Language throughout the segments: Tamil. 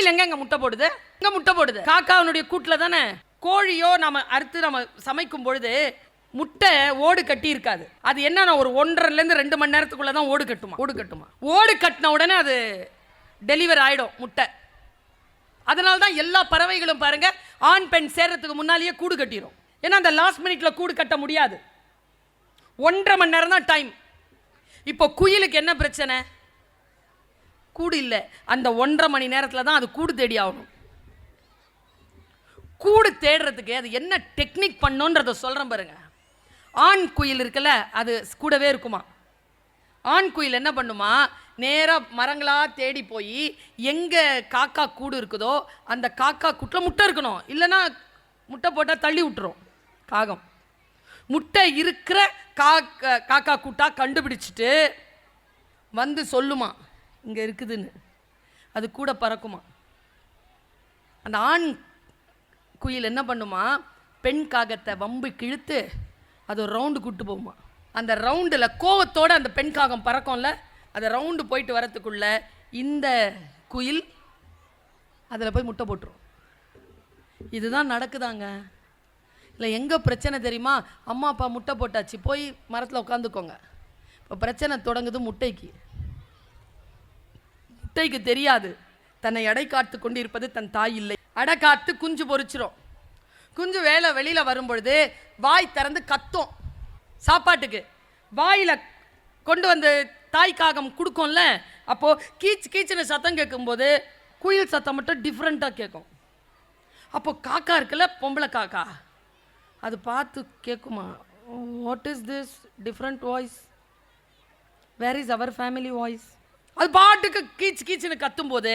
குயில் எங்க முட்டை போடுது? எங்க முட்டை போடுது? காக்காவுடைய கூட்டில் தானே. கோழியோ நம்ம அறுத்து நம்ம சமைக்கும் பொழுது முட்டை ஓடு கட்டி இருக்காது. அது என்ன, ஒரு 1.5 to 2 மணி நேரத்துக்குள்ள தான் ஓடு கட்டுமா. ஓடு கட்டின உடனே அது டெலிவரி ஆயிடும் முட்டை. அதனால தான் எல்லா பறவைகளும் பாருங்க ஆண் பெண் சேர்றதுக்கு முன்னாலேயே கூடு கட்டிடும். ஏன்னா அந்த லாஸ்ட் மினிட்ல கூடு கட்ட முடியாது. 1.5 மணி நேரம் தான் டைம். இப்போ குயிலுக்கு என்ன பிரச்சனை? கூடு இல்லை. அந்த 1.5 மணி நேரத்தில் தான் அது கூடு தேடி ஆகணும். கூடு தேடுறதுக்கு அது என்ன டெக்னிக் பண்ணோன்றத சொல்கிறேன் பாருங்க. ஆண் குயில் இருக்குல்ல, அது கூடவே இருக்குமா. ஆண் குயில் என்ன பண்ணுமா, நேராக மரங்களாக தேடி போய் எங்கே காக்கா கூடு இருக்குதோ அந்த காக்கா கூட்டில் முட்டை இருக்கணும். இல்லைன்னா முட்டை போட்டால் தள்ளி விட்டுரும் காகம். முட்டை இருக்கிற காக்கா கூட்டா கண்டுபிடிச்சிட்டு வந்து சொல்லுமா இங்கே இருக்குதுன்னு. அது கூட பறக்குமா. அந்த ஆண் குயில் என்ன பண்ணுமா, பெண் காகத்தை வம்பு கிழித்து அது ஒரு ரவுண்டு கூட்டு போகுமா. அந்த ரவுண்டில் கோவத்தோடு அந்த பெண் காகம் பறக்கும்ல, அந்த ரவுண்டு போயிட்டு வரத்துக்குள்ள இந்த குயில் அதில் போய் முட்டை போட்டுரும். இதுதான் நடக்குதாங்க. இல்லை எங்கே பிரச்சனை தெரியுமா? அம்மா அப்பா முட்டை போட்டாச்சு, போய் மரத்தில் உட்காந்துக்கோங்க. இப்போ பிரச்சனை தொடங்குது முட்டைக்கு. முட்டைக்கு தெரியாது தன்னை அடை காத்து கொண்டு இருப்பது தன் தாய் இல்லை. அடை காத்து குஞ்சு பொறிச்சிரும். குஞ்சு வெளியில் வரும்பொழுது வாய் திறந்து கத்தும். சாப்பாட்டுக்கு வாயில் கொண்டு வந்து தாய் காகம் கொடுக்கும்ல, அப்போது கீச்சுன்னு சத்தம் கேட்கும்போது குயில் சத்தம் மட்டும் டிஃப்ரெண்ட்டாக கேட்கும். அப்போது காக்கா இருக்குல்ல, பொம்பளை காக்கா, அது பார்த்து கேட்குமா, what is this different voice, where is our family voice. அது பாட்டுக்கு கீச்சுன்னு கத்தும்போது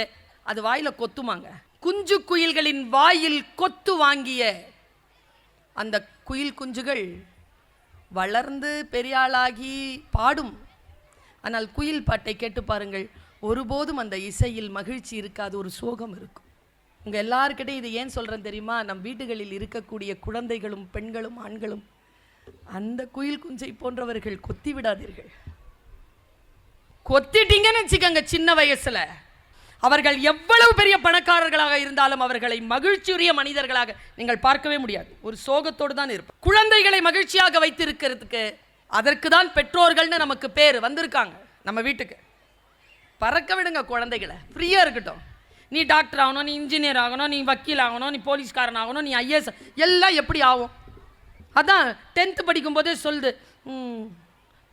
அது வாயில் கொத்துமாங்க. குஞ்சு குயில்களின் வாயில் கொத்து வாங்கிய அந்த குயில் குஞ்சுகள் வளர்ந்து பெரியாளாகி பாடும். ஆனால் குயில் பாட்டை கேட்டு பாருங்கள், ஒருபோதும் அந்த இசையில் மகிழ்ச்சி இருக்காது, ஒரு சோகம் இருக்கும். உங்கள் எல்லாருக்கிட்டையும் இது ஏன் சொல்கிறேன் தெரியுமா? நம் வீடுகளில் இருக்கக்கூடிய குழந்தைகளும் பெண்களும் ஆண்களும் அந்த குயில் குஞ்சை போன்றவர்கள் கொத்தி விடாதீர்கள். கொத்திட்டீங்கன்னு வச்சுக்கோங்க, சின்ன வயசில் அவர்கள் எவ்வளவு பெரிய பணக்காரர்களாக இருந்தாலும் அவர்களை மகிழ்ச்சியுரிய மனிதர்களாக நீங்கள் பார்க்கவே முடியாது. ஒரு சோகத்தோடு தான் இருப்பார். குழந்தைகளை மகிழ்ச்சியாக வைத்திருக்கிறதுக்கு அதற்கு தான் பெற்றோர்கள்னு நமக்கு பேர் வந்திருக்காங்க. நம்ம வீட்டுக்கு பறக்க விடுங்க குழந்தைகளை, ஃப்ரீயாக இருக்கட்டும். நீ டாக்டர் ஆகணும், நீ இன்ஜினியர் ஆகணும், நீ வக்கீல் ஆகணும், நீ போலீஸ்காரன் ஆகணும், நீ ஐஏஎஸ், எல்லாம் எப்படி ஆகும்? அதான் 10th படிக்கும்போதே சொல்லுது.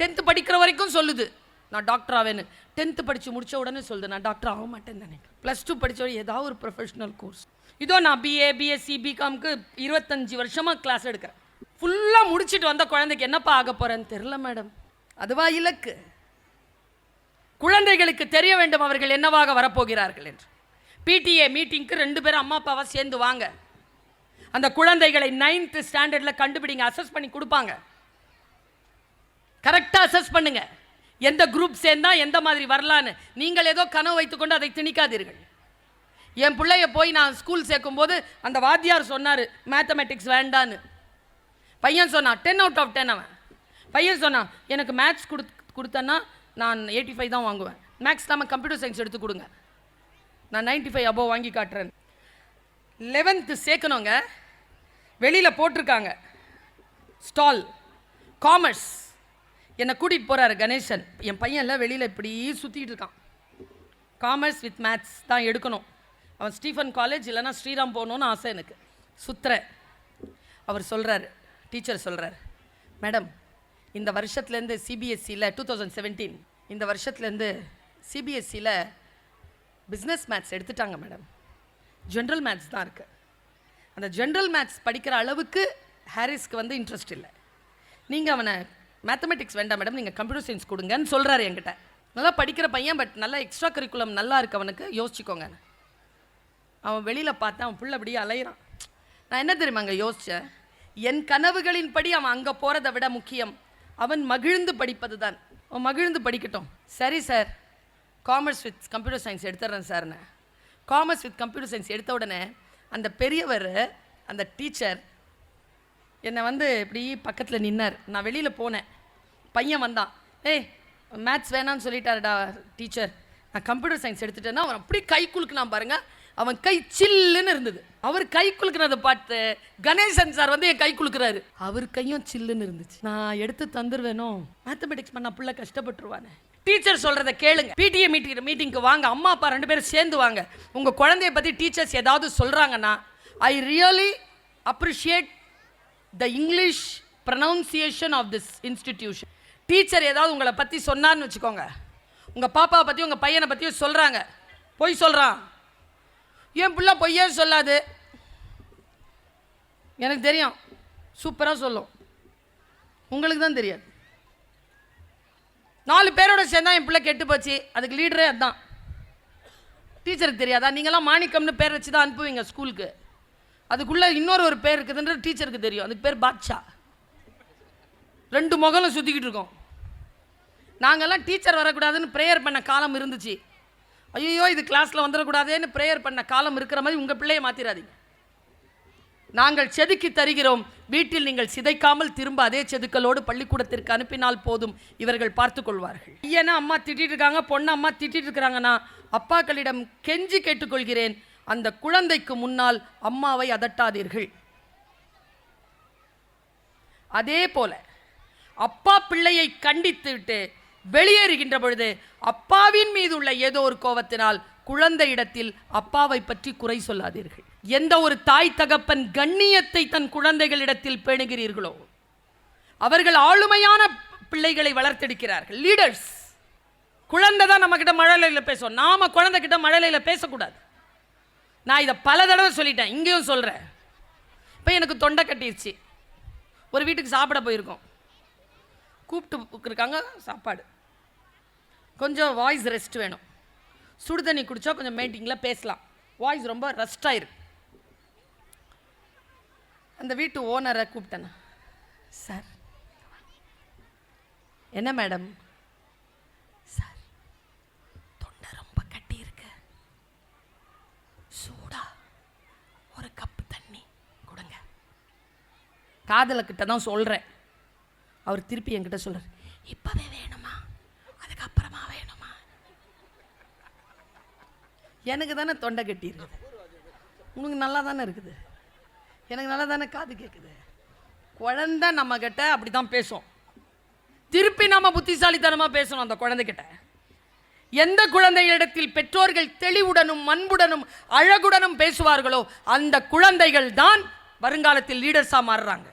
10th படிக்கிற வரைக்கும் சொல்லுது நான் டாக்டர் ஆவேன்னு. 10th படித்து முடித்த உடனே சொல்லுது நான் டாக்டர் ஆக மாட்டேன்னு நினைக்கிறேன். +2 படித்த ஏதாவது ஒரு ப்ரொஃபஷனல் கோர்ஸ். இதோ நான் BA BSc BComக்கு 25 வருஷமாக கிளாஸ் எடுக்கிறேன். ஃபுல்லாக முடிச்சுட்டு வந்த குழந்தைக்கு என்னப்பா ஆக போகிறேன்னு தெரில மேடம். அதுவா இலக்கு? குழந்தைகளுக்கு தெரிய வேண்டும் அவர்கள் என்னவாக வரப்போகிறார்கள் என்று. PTA மீட்டிங்க்கு 2 பேரும் அம்மா அப்பாவை சேர்ந்து வாங்க. அந்த குழந்தைகளை 9th ஸ்டாண்டர்டில் கண்டுபிடிங்க, அசஸ் பண்ணி கொடுப்பாங்க. கரெக்டாக அசஸ் பண்ணுங்க, எந்த குரூப் சேர்ந்தா எந்த மாதிரி வரலான்னு. நீங்கள் ஏதோ கனவு வைத்துக்கொண்டு அதை திணிக்காதீர்கள். என் பிள்ளைய போய் நான் ஸ்கூல் சேர்க்கும்போது அந்த வாத்தியார் சொன்னார் மேத்தமெட்டிக்ஸ் வேண்டான்னு. பையன் சொன்னான் 10 out of 10. அவன் பையன் சொன்னான் எனக்கு மேத்ஸ் கொடுத்தேன்னா நான் 85 தான் வாங்குவேன், மேக்ஸ் இல்லாமல் கம்ப்யூட்டர் சயின்ஸ் எடுத்து கொடுங்க, நான் 95 above வாங்கி காட்டுறேன். 11th சேர்க்கணுங்க, வெளியில் போட்டிருக்காங்க ஸ்டால் காமர்ஸ். என்னை கூட்டிகிட்டு போகிறாரு கணேசன். என் பையன்லாம் வெளியில் இப்படி சுற்றிட்டு இருக்கான். காமர்ஸ் வித் மேத்ஸ் தான் எடுக்கணும். அவன் ஸ்டீஃபன் காலேஜ் இல்லைனா ஸ்ரீராம் போகணுன்னு ஆசை எனக்கு. சுத்துறேன். அவர் சொல்கிறார், டீச்சர் சொல்கிறார், மேடம் இந்த வருஷத்துலேருந்து CBSEயில் 2017 இந்த வருஷத்துலேருந்து CBSEயில் பிஸ்னஸ் மேத்ஸ் எடுத்துட்டாங்க மேடம், ஜென்ரல் மேத்ஸ் தான் இருக்குது. அந்த ஜென்ரல் மேத்ஸ் படிக்கிற அளவுக்கு ஹாரிஸ்க்கு வந்து இன்ட்ரெஸ்ட் இல்லை. நீங்கள் அவனை மேத்தமெட்டிக்ஸ் வேண்டாம் மேடம், நீங்கள் கம்ப்யூட்டர் சயின்ஸ் கொடுங்கன்னு சொல்கிறாரு என்கிட்ட. நல்லா படிக்கிற பையன், பட் நல்லா எக்ஸ்ட்ரா கரிக்குலம் நல்லா இருக்கு அவனுக்கு, யோசிச்சுக்கோங்க. அவன் வெளியில் பார்த்தேன், அவன் புள்ள அப்படியே அலையிறான். நான் என்ன தெரியுமா அங்கே யோசித்தேன், என் கனவுகளின் படி அவன் அங்கே போகிறத விட முக்கியம் அவன் மகிழ்ந்து படிப்பது தான். அவன் மகிழ்ந்து படிக்கட்டும். சரி sir, commerce with computer science எடுத்துட்றேன் சார்னு. காமர்ஸ் வித் கம்ப்யூட்டர் சயின்ஸ் எடுத்த உடனே அந்த பெரியவர், அந்த டீச்சர் என்னை வந்து இப்படி பக்கத்தில் நின்னார். நான் வெளியில் போனேன், பையன் வந்தான். ஏய் மேத்ஸ் வேணான்னு சொல்லிட்டாருடா டீச்சர், நான் கம்ப்யூட்டர் சயின்ஸ் எடுத்துட்டேன்னா அவன் அப்படி கை குலுக்குனான் பாருங்க. அவன் கை சில்லுன்னு இருந்தது. அவர் கை குலுக்குறத பார்த்து கணேசன் சார் வந்து என் கை குலுக்குறாரு. அவர் கையும் சில்லுன்னு இருந்துச்சு. நான் எடுத்து தந்துருவேனோ, மேத்தமெட்டிக்ஸ் பண்ண புள்ள கஷ்டப்பட்டுருவானே. டீச்சர் சொல்றத கேளுங்க. பிடிஏ மீட்டிங்க்கு வாங்க, அம்மா அப்பா 2 பேரும் சேர்ந்து வாங்க. உங்க குழந்தைய பத்தி டீச்சர்ஸ் ஏதாவது சொல்றாங்கன்னா, I really appreciate the English pronunciation of this institution. Teacher ஏதாவது உங்களை பற்றி சொன்னார்னு வச்சுக்கோங்க, உங்கள் பாப்பாவை பற்றி உங்கள் பையனை பற்றியும் சொல்கிறாங்க, பொய் சொல்கிறான், என் பிள்ளை பொய்யே சொல்லாது, எனக்கு தெரியும், சூப்பராக சொல்லும், உங்களுக்கு தான் தெரியாது. 4 பேரோட சேர்ந்தா என் பிள்ளை கெட்டு போச்சு, அதுக்கு லீடரே அதுதான். டீச்சருக்கு தெரியாதா? நீங்களாம் மாணிக்கம்னு பேர் வச்சு தான் அனுப்புவீங்க ஸ்கூலுக்கு. அதுக்குள்ளே இன்னொரு பேர் இருக்குதுன்றது டீச்சருக்கு தெரியும். அதுக்கு பேர் பாட்ஷா. 2 முகலும் சுற்றிக்கிட்டு இருக்கோம். நாங்கள்லாம் டீச்சர் வரக்கூடாதுன்னு ப்ரேயர் பண்ண காலம் இருந்துச்சு. ஐயோ இது கிளாஸில் வந்துடக்கூடாதேன்னு ப்ரேயர் பண்ண காலம் இருக்கிற மாதிரி உங்கள் பிள்ளையை மாற்றிடாதீங்க. நாங்கள் செதுக்கி தருகிறோம், வீட்டில் நீங்கள் சிதைக்காமல் திரும்ப அதே செதுக்கலோடு பள்ளிக்கூடத்திற்கு அனுப்பினால் போதும், இவர்கள் பார்த்து கொள்வார்கள். ஐயனா அம்மா திட்டிட்டு இருக்காங்க, பொண்ணு அம்மா திட்டிட்டு இருக்கிறாங்கன்னா அப்பாக்களிடம் கெஞ்சி கேட்டுக்கொள்கிறேன், அந்த குழந்தைக்கு முன்னால் அம்மாவை அதட்டாதீர்கள். அதே போல அப்பா பிள்ளையை கண்டித்து விட்டு வெளியேறுகின்ற பொழுது அப்பாவின் மீது உள்ள ஏதோ ஒரு கோபத்தினால் குழந்தையிடத்தில் அப்பாவை பற்றி குறை சொல்லாதீர்கள். எந்த ஒரு தாய் தகப்பன் கண்ணியத்தை தன் குழந்தைகளிடத்தில் பேணுகிறீர்களோ அவர்கள் ஆளுமையான பிள்ளைகளை வளர்த்தெடுக்கிறார்கள். லீடர்ஸ். குழந்தை தான் நம்ம கிட்ட மழலையில் பேசும், நாம குழந்தை கிட்ட மழலையில் பேசக்கூடாது. நான் இதை பல தடவை சொல்லிட்டேன், இங்கேயும் சொல்கிறேன். இப்போ எனக்கு தொண்டை கட்டிருச்சு, ஒரு வீட்டுக்கு சாப்பிட போயிருக்கோம், கூப்பிட்டு இருக்காங்க சாப்பாடு, கொஞ்சம் வாய்ஸ் ரெஸ்ட் வேணும், சுடு தண்ணி குடித்தா கொஞ்சம் மீட்டிங்கில் பேசலாம், வாய்ஸ் ரொம்ப ரெஸ்ட் ஆயிருக்கு. அந்த வீட்டு ஓனரை கூப்பிட்டேன். சார். என்ன மேடம்? சார் தொண்டை ரொம்ப கட்டி இருக்கு, சூடா ஒரு கப்பு தண்ணி கொடுங்க. காதல கிட்ட தான் சொல்கிறேன். அவர் திருப்பி என்கிட்ட சொல்கிறார், இப்போவே வேணுமா அதுக்கப்புறமா வேணுமா? எனக்கு தானே தொண்டை கட்டி இருக்குது, உனக்கு நல்லா தானே இருக்குது, எனக்கு நல்லா தானே காது கேட்குது. குழந்தை நம்ம கிட்ட அப்படி தான் பேசும், திருப்பி நம்ம புத்திசாலித்தனமாக பேசணும் அந்த குழந்தைகிட்ட. எந்த குழந்தைகளிடத்தில் பெற்றோர்கள் தெளிவுடனும் அன்புடனும் அழகுடனும் பேசுவார்களோ அந்த குழந்தைகள் தான் வருங்காலத்தில் லீடர்ஸாக மாறுறாங்க.